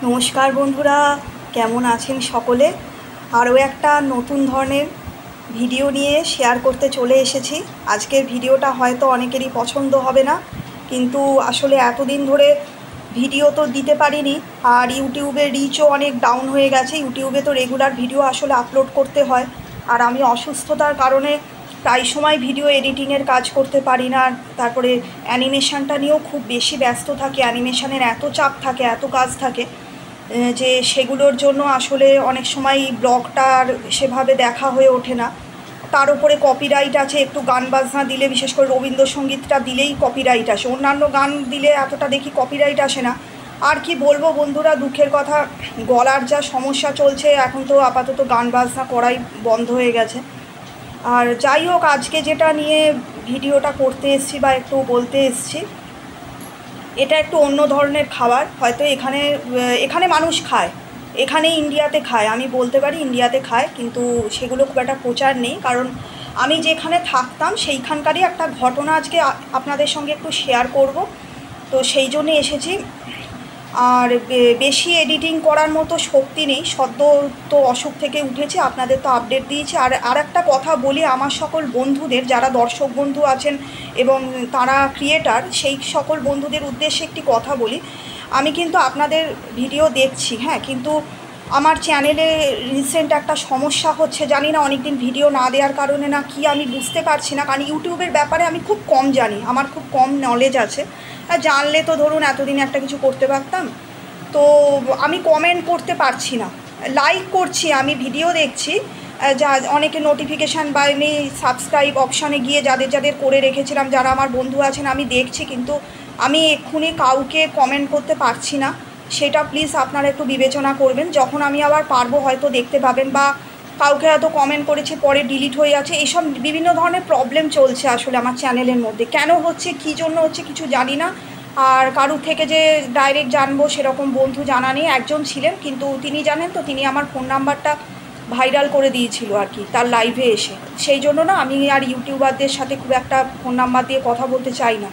নমস্কার বন্ধুরা, কেমন আছেন সকলে? আরও একটা নতুন ধরনের ভিডিও নিয়ে শেয়ার করতে চলে এসেছি। আজকের ভিডিওটা হয়তো অনেকেরই পছন্দ হবে না, কিন্তু আসলে এতদিন ধরে ভিডিও তো দিতে পারিনি, আর ইউটিউবের রিচও অনেক ডাউন হয়ে গেছে। ইউটিউবে তো রেগুলার ভিডিও আসলে আপলোড করতে হয়, আর আমি অসুস্থতার কারণে প্রায় সময় ভিডিও এডিটিংয়ের কাজ করতে পারি না। তারপরে অ্যানিমেশানটা নিয়েও খুব বেশি ব্যস্ত থাকে, অ্যানিমেশানের এত চাপ থাকে, এত কাজ থাকে যে সেগুলোর জন্য আসলে অনেক সময় ব্লগটা আর সেভাবে দেখা হয়ে ওঠে না। তার উপরে কপিরাইট আছে, একটু গান বাজনা দিলে, বিশেষ করে রবীন্দ্রসঙ্গীতটা দিলেই কপিরাইট আসে, অন্যান্য গান দিলে এতটা দেখি কপিরাইট আসে না। আর কি বলবো বন্ধুরা, দুঃখের কথা, গলার যা সমস্যা চলছে, এখন তো আপাতত গান বাজনা করাই বন্ধ হয়ে গেছে। আর যাই হোক, আজকে যেটা নিয়ে ভিডিওটা করতে এসেছি বা একটু বলতে এসেছি, এটা একটু অন্য ধরনের খাবার। হয়তো এখানে মানুষ খায়, এখানে ইন্ডিয়াতে খায়, আমি বলতে পারি ইন্ডিয়াতে খায়, কিন্তু সেগুলো খুব একটা প্রচার নেই। কারণ আমি যেখানে থাকতাম সেইখানকারই একটা ঘটনা আজকে আপনাদের সঙ্গে একটু শেয়ার করব, তো সেই জন্যে এসেছি। আর বেশি এডিটিং করার মতো শক্তি নেই, সদ্য তো অসুখ থেকে উঠেছে, আপনাদের তো আপডেট দিয়েছি। আর একটা কথা বলি, আমার সকল বন্ধুদের, যারা দর্শক বন্ধু আছেন এবং তারা ক্রিয়েটার, সেই সকল বন্ধুদের উদ্দেশ্যে একটি কথা বলি। আমি কিন্তু আপনাদের ভিডিও দেখছি, হ্যাঁ, কিন্তু আমার চ্যানেলে রিসেন্ট একটা সমস্যা হচ্ছে, জানি না অনেক দিন ভিডিও না দেওয়ার কারণে না কি, আমি বুঝতে পারছি না। কারণ ইউটিউবের ব্যাপারে আমি খুব কম জানি, আমার খুব কম নলেজ আছে। আর জানলে তো ধরুন এতদিন একটা কিছু করতে পারতাম। তো আমি কমেন্ট করতে পারছি না, লাইক করছি, আমি ভিডিও দেখছি, যা অনেকে নোটিফিকেশান বা এমনি সাবস্ক্রাইব অপশানে গিয়ে যাদের যাদের করে রেখেছিলাম, যারা আমার বন্ধু আছেন, আমি দেখছি, কিন্তু আমি এক্ষুনি কাউকে কমেন্ট করতে পারছি না। সেটা প্লিজ আপনারা একটু বিবেচনা করবেন। যখন আমি আবার পারবো হয়তো দেখতে পাবেন, বা কাউকে হয়তো কমেন্ট করেছে পরে ডিলিট হয়ে যাচ্ছে, এইসব বিভিন্ন ধরনের প্রবলেম চলছে আসলে আমার চ্যানেলের মধ্যে। কেন হচ্ছে, কী জন্য হচ্ছে, কিছু জানি না। আর কারুর থেকে যে ডাইরেক্ট জানবো সেরকম বন্ধু জানা নেই। একজন ছিলেন, কিন্তু তিনি জানেন তো, তিনি আমার ফোন নাম্বারটা ভাইরাল করে দিয়েছিল আর কি, তার লাইভে এসে। সেই জন্য না, আমি আর ইউটিউবারদের সাথে খুব একটা ফোন নাম্বার দিয়ে কথা বলতে চাই না।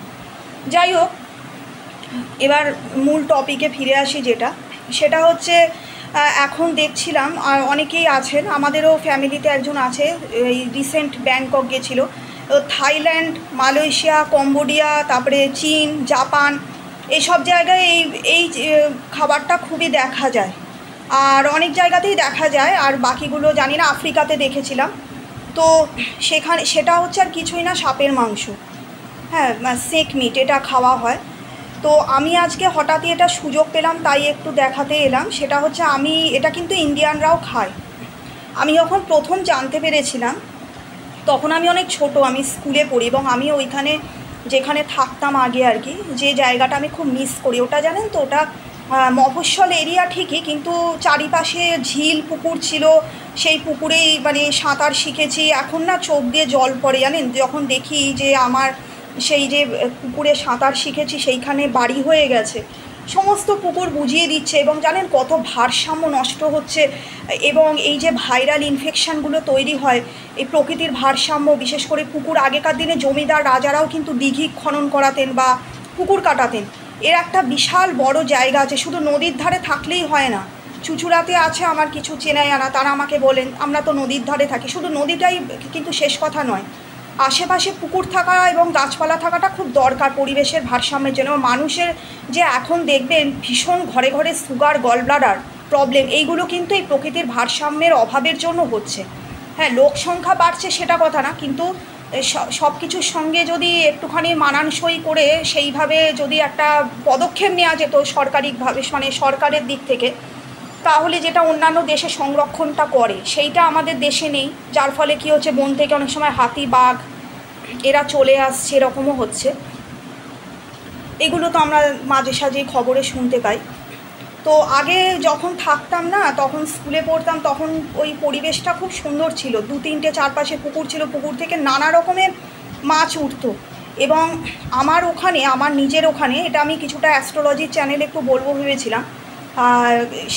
যাই হোক, এবার মূল টপিকে ফিরে আসি। সেটা হচ্ছে, এখন দেখছিলাম আর অনেকেই আছেন, আমাদেরও ফ্যামিলিতে একজন আছে, এই রিসেন্ট ব্যাংকক গেছিলো। থাইল্যান্ড, মালয়েশিয়া, কম্বোডিয়া, তারপরে চীন, জাপান, এইসব জায়গায় এই খাবারটা খুবই দেখা যায়, আর অনেক জায়গাতেই দেখা যায়। আর বাকিগুলো জানি না, আফ্রিকাতে দেখেছিলাম। তো সেটা হচ্ছে আর কিছুই না, সাপের মাংস, হ্যাঁ, সেক মিট, এটা খাওয়া হয়। তো আমি আজকে হঠাৎই এটা সুযোগ পেলাম, তাই একটু দেখাতে এলাম। সেটা হচ্ছে, এটা কিন্তু ইন্ডিয়ানরাও খায়। আমি যখন প্রথম জানতে পেরেছিলাম, তখন আমি অনেক ছোট, আমি স্কুলে পড়ি, এবং আমি ওইখানে যেখানে থাকতাম আগে আর কি, যে জায়গাটা আমি খুব মিস করি, ওটা জানেন তো, ওটা মফস্বল এরিয়া ঠিকই, কিন্তু চারিপাশে ঝিল পুকুর ছিল। সেই পুকুরেই মানে সাঁতার শিখেছি। এখন না চোখ দিয়ে জল পড়ে, জানেন, যখন দেখি যে আমার সেই যে পুকুরে সাঁতার শিখেছি সেইখানে বাড়ি হয়ে গেছে, সমস্ত পুকুর বুঝিয়ে দিচ্ছে, এবং জানেন কত ভারসাম্য নষ্ট হচ্ছে। এবং এই যে ভাইরাল ইনফেকশানগুলো তৈরি হয়, এই প্রকৃতির ভারসাম্য, বিশেষ করে পুকুর, আগেকার দিনে জমিদার রাজারাও কিন্তু দিঘি খনন করাতেন বা পুকুর কাটাতেন। এর একটা বিশাল বড় জায়গা আছে, শুধু নদীর ধারে থাকলেই হয় না। চুঁচুড়াতে আছে আমার কিছু চেনাই আনা, তারা আমাকে বলেন, আমরা তো নদীর ধারে থাকি, শুধু নদীটাই কিন্তু শেষ কথা নয়, আশেপাশে পুকুর থাকা এবং গাছপালা থাকাটা খুব দরকার পরিবেশের ভারসাম্যের জন্য। মানুষের যে এখন দেখবেন ভীষণ ঘরে ঘরে সুগার, গল ব্লাডার প্রবলেম, এইগুলো কিন্তু এই প্রকৃতির ভারসাম্যের অভাবের জন্য হচ্ছে। হ্যাঁ, লোক সংখ্যা বাড়ছে সেটা কথা না, কিন্তু সব কিছুর সঙ্গে যদি একটুখানি মানানসই করে সেইভাবে যদি একটা পদক্ষেপ নেওয়া যেত সরকারিভাবে, মানে সরকারের দিক থেকে, তাহলে যেটা অন্যান্য দেশে সংরক্ষণটা করে, সেইটা আমাদের দেশে নেই। যার ফলে কী হচ্ছে, বন থেকে অনেক সময় হাতি, বাঘ এরা চলে আসছে, এরকমও হচ্ছে। এগুলো তো আমরা মাঝে সাঝেই খবরে শুনতে পাই। তো আগে যখন থাকতাম না, তখন স্কুলে পড়তাম, তখন ওই পরিবেশটা খুব সুন্দর ছিল, 2-3টে চারপাশে পুকুর ছিল, পুকুর থেকে নানা রকমের মাছ উঠতো। এবং আমার নিজের ওখানে, এটা আমি কিছুটা অ্যাস্ট্রোলজির চ্যানেলে একটু বলবো ভেবেছিলাম,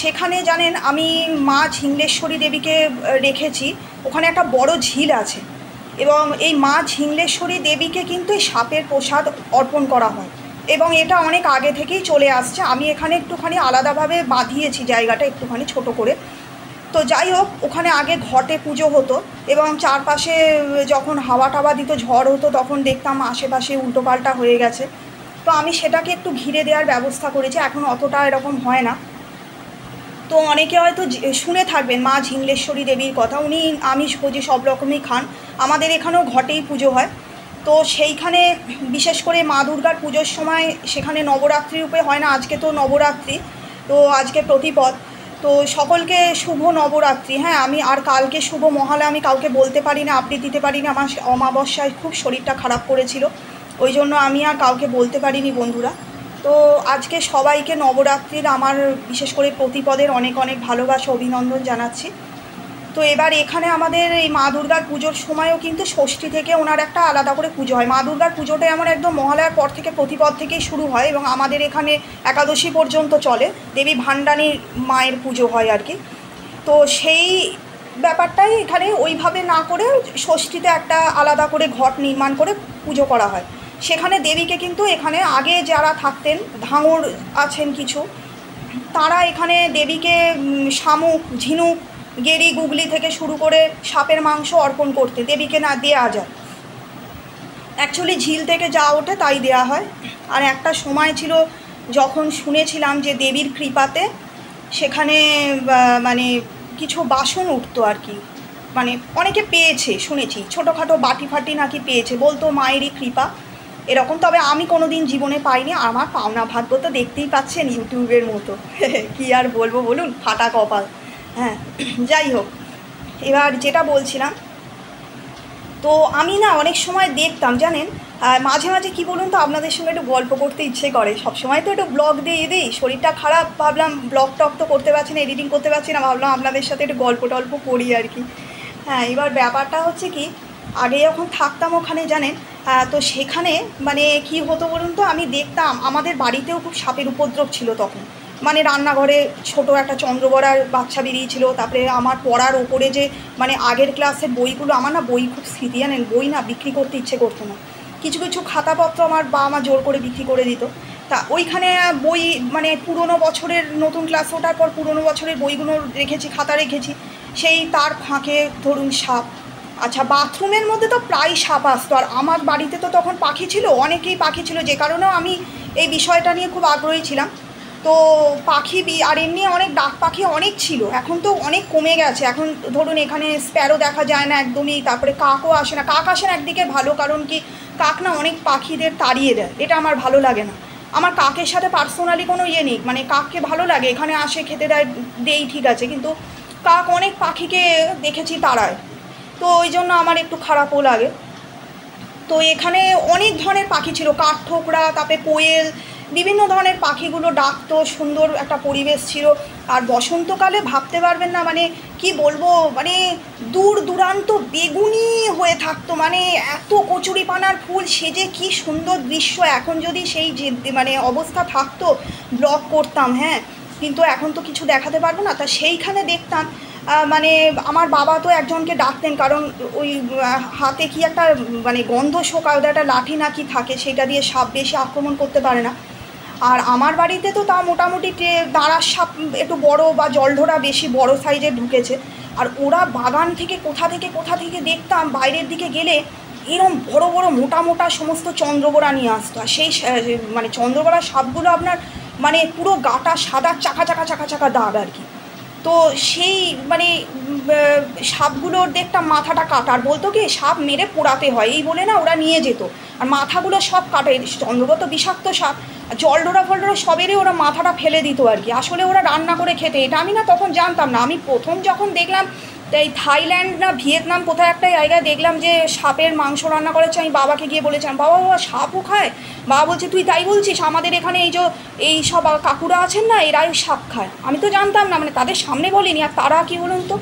সেখানে জানেন আমি মা ঝিংলেশ্বরী দেবীকে রেখেছি, ওখানে একটা বড় ঝিল আছে, এবং এই মা ঝিংলেশ্বরী দেবীকে কিন্তু এই সাপের প্রসাদ অর্পণ করা হয়। এবং এটা অনেক আগে থেকেই চলে আসছে। আমি এখানে একটুখানি আলাদাভাবে বাঁধিয়েছি জায়গাটা একটুখানি ছোট করে। তো যাই হোক, ওখানে আগে ঘটে পুজো হতো এবং চারপাশে যখন হাওয়া টাওয়া দিত, ঝড় হতো, তখন দেখতাম আশেপাশে উল্টোপাল্টা হয়ে গেছে। তো আমি সেটাকে একটু ঘিরে দেওয়ার ব্যবস্থা করেছি, এখন অতটা এরকম হয় না। তো অনেকে হয়তো শুনে থাকবেন মা ঝিংলেশ্বরী দেবীর কথা, উনি আমিষ ভোজি সব রকমই খান। আমাদের এখানেও ঘটেই পুজো হয়। তো সেইখানে বিশেষ করে মা দুর্গার পুজোর সময় সেখানে নবরাত্রি রূপে হয় না, আজকে তো নবরাত্রি, তো আজকে প্রতিপদ। তো সকলকে শুভ নবরাত্রি। হ্যাঁ, আমি আর কালকে শুভ মহালয়া আমি কাউকে বলতে পারি না, আপডেট দিতে পারি না, আমার অমাবস্যায় খুব শরীরটা খারাপ করেছিল, ওই জন্য আমি আর কাউকে বলতে পারিনি বন্ধুরা। তো আজকে সবাইকে নবরাত্রির আমার বিশেষ করে প্রতিপদের অনেক অনেক ভালোবাসা অভিনন্দন জানাচ্ছি। তো এবার এখানে আমাদের এই মা দুর্গার পুজোর সময়ও কিন্তু ষষ্ঠী থেকে ওনার একটা আলাদা করে পুজো হয়। মা দুর্গার পুজোটাই আমার একদম মহালয়ার পর থেকে প্রতিপদ থেকেই শুরু হয় এবং আমাদের এখানে একাদশী পর্যন্ত চলে, দেবী ভান্ডানী মায়ের পুজো হয় আর কি। তো সেই ব্যাপারটাই এখানে ওইভাবে না করে ষষ্ঠীতে একটা আলাদা করে ঘট নির্মাণ করে পুজো করা হয়। সেখানে দেবীকে কিন্তু এখানে আগে যারা থাকতেন ধাঙর আছেন কিছু, তারা এখানে দেবীকে শামুক, ঝিনুক, গেরি, গুগলি থেকে শুরু করে সাপের মাংস অর্পণ করতে দেবীকে না দেওয়া যায়। অ্যাকচুয়ালি ঝিল থেকে যা ওঠে তাই দেওয়া হয়। আর একটা সময় ছিল যখন শুনেছিলাম যে দেবীর কৃপাতে সেখানে মানে কিছু বাসন উঠতো আর কি, মানে অনেকে পেয়েছে শুনেছি, ছোটোখাটো বাটি ফাটি নাকি পেয়েছে, বলতো মায়েরই কৃপা এরকম। তবে আমি কোনো দিন জীবনে পাইনি, আমার পাওনা ভাগ্য তো দেখতেই পাচ্ছেন ইউটিউবের মতো কি আর বলবো বলুন, ফাটা কপাল। হ্যাঁ, যাই হোক, এবার যেটা বলছিলাম, তো আমি না অনেক সময় দেখতাম জানেন, মাঝে মাঝে কি বলুন তো, আপনাদের সঙ্গে একটু গল্প করতে ইচ্ছে করে, সবসময় তো একটু ব্লগ দিয়ে দিই, শরীরটা খারাপ, ভাবলাম ব্লগ টক তো করতে পারছি না, এডিটিং করতে পারছি না, ভাবলাম আপনাদের সাথে একটু গল্প টল্প করি আর কি। হ্যাঁ, এবার ব্যাপারটা হচ্ছে কি, আগে যখন থাকতাম ওখানে জানেন, তো সেখানে মানে কি হতো বলুন তো, আমি দেখতাম আমাদের বাড়িতেও খুব সাপের উপদ্রব ছিল তখন। মানে রান্নাঘরে ছোট একটা চন্দ্রবড়ার বাচ্চা বেরিয়েছিল, তারপরে আমার পড়ার ওপরে যে মানে আগের ক্লাসের বইগুলো, আমার না বই খুব স্মৃতি জানেন, বই না বিক্রি করতে ইচ্ছে করতো না, কিছু কিছু খাতাপত্র আমার বাবা মা জোর করে বিক্রি করে দিত। তা ওইখানে বই মানে পুরনো বছরের, নতুন ক্লাস ওঠার পর পুরনো বছরের বইগুলো রেখেছি, খাতা রেখেছি, সেই তার ফাঁকে ধরুন সাপ। আচ্ছা, বাথরুমের মধ্যে তো প্রায় সাপ আসতো, আর আমার বাড়িতে তো তখন পাখি ছিল, অনেকেই পাখি ছিল, যে কারণেও আমি এই বিষয়টা নিয়ে খুব আগ্রহী ছিলাম। তো পাখি আর এমনি অনেক ডাক পাখি অনেক ছিল, এখন তো অনেক কমে গেছে, এখন ধরুন এখানে স্প্যারো দেখা যায় না একদমই, তারপরে কাকও আসে না। কাক আসে না একদিকে ভালো, কারণ কি কাক না অনেক পাখিদের তাড়িয়ে দেয়, এটা আমার ভালো লাগে না। আমার কাকের সাথে পার্সোনালি কোনো ইয়ে নেই, মানে কাককে ভালো লাগে, এখানে আসে খেতে দেই ঠিক আছে, কিন্তু কাক অনেক পাখিকে দেখেছি তাড়ায়, তো ওই জন্য আমার একটু খারাপও লাগে। তো এখানে অনেক ধরনের পাখি ছিল, কাঠঠোকরা, তারপরে কোয়েল, বিভিন্ন ধরনের পাখিগুলো ডাকতো, সুন্দর একটা পরিবেশ ছিল। আর বসন্তকালে ভাবতে পারবেন না, মানে কি বলবো, মানে দূর দূরান্ত বেগুনি হয়ে থাকতো, মানে এত কচুরিপানার ফুল সেজে কি সুন্দর দৃশ্য। এখন যদি সেই যে মানে অবস্থা থাকতো ব্লগ করতাম, হ্যাঁ, কিন্তু এখন তো কিছু দেখাতে পারবো না। তা সেইখানে দেখতাম মানে আমার বাবা তো একজনকে ডাকতেন, কারণ ওই হাতে কি একটা মানে গন্ধ শোকা, ওদের একটা লাঠি নাকি থাকে, সেটা দিয়ে সাপ বেশি আক্রমণ করতে পারে না। আর আমার বাড়িতে তো তা মোটামুটি দাঁড়ার সাপ একটু বড় বা জলঢোরা বেশি বড় সাইজের ঢুকেছে। আর ওরা বাগান থেকে কোথা থেকে দেখতাম বাইরের দিকে গেলে এরম বড় বড় মোটা মোটা সমস্ত চন্দ্রবোড়া নিয়ে আসতো। আর সেই মানে চন্দ্রবোড়া সাপগুলো আপনার মানে পুরো গাটা সাদা চাকা চাকা চাকা চাকা দাগ আর কি। তো সেই মানে সাপগুলোর দেখতাম মাথাটা কাটা, আর বলতো কি সাপ মেরে পোড়াতে হয়, এই বলে না ওরা নিয়ে যেত, আর মাথাগুলো সব কাটে। চন্দ্রবোড়া তো বিষাক্ত সাপ, জলডোরা ফলডোরা সবেরই ওরা মাথাটা ফেলে দিত আর কি। আসলে ওরা রান্না করে খেতে, এটা আমি না তখন জানতাম না। আমি প্রথম যখন দেখলাম এই থাইল্যান্ড না ভিয়েতনাম কোথায় একটা জায়গায় দেখলাম যে সাপের মাংস রান্না করেছে, আমি বাবাকে গিয়ে বলেছিলাম, বাবা সাপও খায়? বাবা বলছে তুই তাই বলছিস, আমাদের এখানে এই সব কাকুরা আছেন না, এরাই সাপ খায়। আমি তো জানতাম না, মানে তাদের সামনে বলিনি। আর তারা কি বলুন তো,